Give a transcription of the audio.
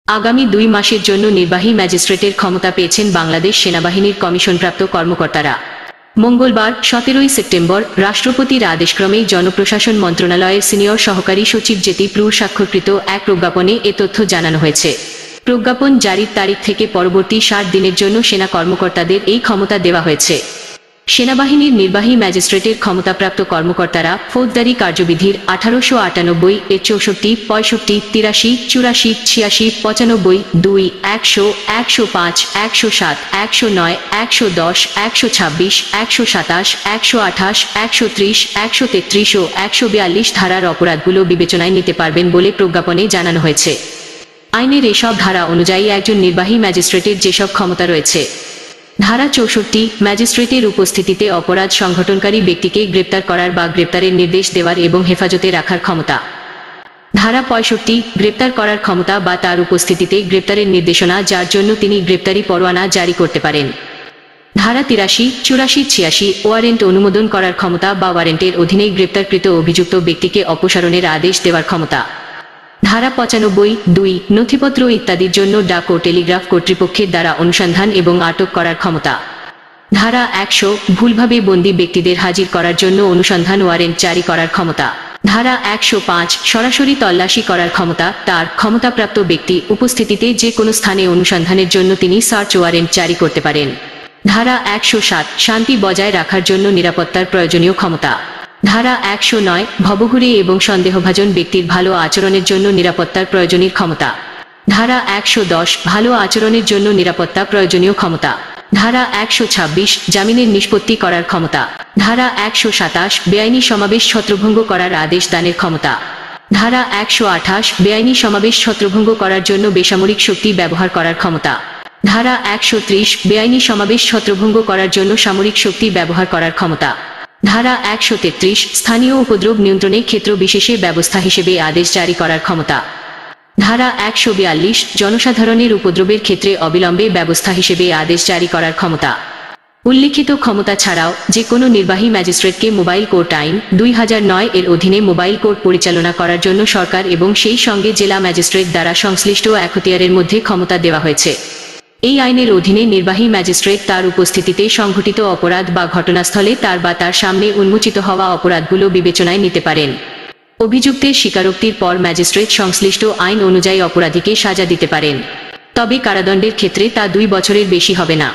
আগামী 2 মাসের জন্য নির্বাহী ম্যাজিস্ট্রেটের ক্ষমতা পেয়েছেন বাংলাদেশ সেনাবাহিনীর কমিশনপ্রাপ্ত কর্মকর্তারা। মঙ্গলবার 17 সেপ্টেম্বর রাষ্ট্রপতির আদেশক্রমে জনপ্রশাসন মন্ত্রণালয়ের সিনিয়র সহকারী সচিব জ্যোতি প্রুর স্বাক্ষরকৃত এক প্রজ্ঞাপনে এ তথ্য জানানো হয়েছে। প্রজ্ঞাপন জারির তারিখ থেকে পরবর্তী 60 দিনের জন্য সেনা কর্মকর্তাদের এই ক্ষমতা দেওয়া হয়েছে। সেনাবাহিনীর নির্বাহী ম্যাজিস্ট্রেটের ক্ষমতাপ্রাপ্ত কর্মকর্তারা ফৌজদারি কার্যবিধির 1898 এর 64, 65, 83, 84, 86, 95, 2, 100, 105, 107, 109, 110, 126, 127, 128, 130, 133 ও 142 ধারার অপরাধগুলো বিবেচনায় নিতে পারবেন বলে প্রজ্ঞাপনে জানানো হয়েছে। আইনের এসব ধারা অনুযায়ী একজন নির্বাহী ম্যাজিস্ট্রেটের যেসব ক্ষমতা রয়েছে: ধারা 64, ম্যাজিস্ট্রেটের উপস্থিতিতে অপরাধ সংঘটনকারী ব্যক্তিকে গ্রেপ্তার করার বা গ্রেপ্তারের নির্দেশ দেওয়ার এবং হেফাজতে রাখার ক্ষমতা। ধারা 65, গ্রেপ্তার করার ক্ষমতা বা তার উপস্থিতিতে গ্রেপ্তারের নির্দেশনা যার জন্য তিনি গ্রেপ্তারি পরোয়ানা জারি করতে পারেন। ধারা 83, 84, 86, ওয়ারেন্ট অনুমোদন করার ক্ষমতা বা ওয়ারেন্টের অধীনে গ্রেপ্তারকৃত অভিযুক্ত ব্যক্তিকে অপসারণের আদেশ দেওয়ার ক্ষমতা। ধারা 95, 2, নথিপত্র ইত্যাদির জন্য ডাক ও টেলিগ্রাফ কর্তৃপক্ষের দ্বারা অনুসন্ধান এবং আটক করার ক্ষমতা। ধারা 100, ভুলভাবে বন্দী ব্যক্তিদের হাজির করার জন্য অনুসন্ধান ওয়ারেন্ট জারি করার ক্ষমতা। ধারা 105, সরাসরি তল্লাশি করার ক্ষমতা। তার ক্ষমতাপ্রাপ্ত ব্যক্তি উপস্থিতিতে যে কোনো স্থানে অনুসন্ধানের জন্য তিনি সার্চ ওয়ারেন্ট জারি করতে পারেন। ধারা 107, শান্তি বজায় রাখার জন্য নিরাপত্তার প্রয়োজনীয় ক্ষমতা। ধারা 109, ভবঘুরে এবং সন্দেহভাজন ব্যক্তির ভালো আচরণের জন্য নিরাপত্তার প্রয়োজনীয় ক্ষমতা। ধারা 110, ভালো আচরণের জন্য নিরাপত্তা প্রয়োজনীয় ক্ষমতা। ধারা 126, জামিনের নিষ্পত্তি করার ক্ষমতা। ধারা 127, বেআইনি সমাবেশ ছত্রভঙ্গ করার আদেশ দানের ক্ষমতা। ধারা 128, বেআইনি সমাবেশ ছত্রভঙ্গ করার জন্য বেসামরিক শক্তি ব্যবহার করার ক্ষমতা। ধারা 130, বেআইনি সমাবেশ ছত্রভঙ্গ করার জন্য সামরিক শক্তি ব্যবহার করার ক্ষমতা। ধারা 133, স্থানীয় উপদ্রব নিয়ন্ত্রণে ক্ষেত্র বিশেষে ব্যবস্থা হিসেবে আদেশ জারি করার ক্ষমতা। ধারা 142, জনসাধারণের উপদ্রবের ক্ষেত্রে অবিলম্বে ব্যবস্থা হিসেবে আদেশ জারি করার ক্ষমতা। উল্লিখিত ক্ষমতা ছাড়াও যে কোনো নির্বাহী ম্যাজিস্ট্রেটকে মোবাইল কোর্ট আইন 2009 এর অধীনে মোবাইল কোর্ট পরিচালনা করার জন্য সরকার এবং সেই সঙ্গে জেলা ম্যাজিস্ট্রেট দ্বারা সংশ্লিষ্ট এখতিয়ারের মধ্যে ক্ষমতা দেওয়া হয়েছে। এই আইনের অধীনে নির্বাহী ম্যাজিস্ট্রেট তার উপস্থিতিতে সংঘটিত অপরাধ বা ঘটনাস্থলে তার বা তার সামনে উন্মোচিত হওয়া অপরাধগুলো বিবেচনায় নিতে পারেন। অভিযুক্তের স্বীকারোক্তির পর ম্যাজিস্ট্রেট সংশ্লিষ্ট আইন অনুযায়ী অপরাধীকে সাজা দিতে পারেন, তবে কারাদণ্ডের ক্ষেত্রে তা 2 বছরের বেশি হবে না।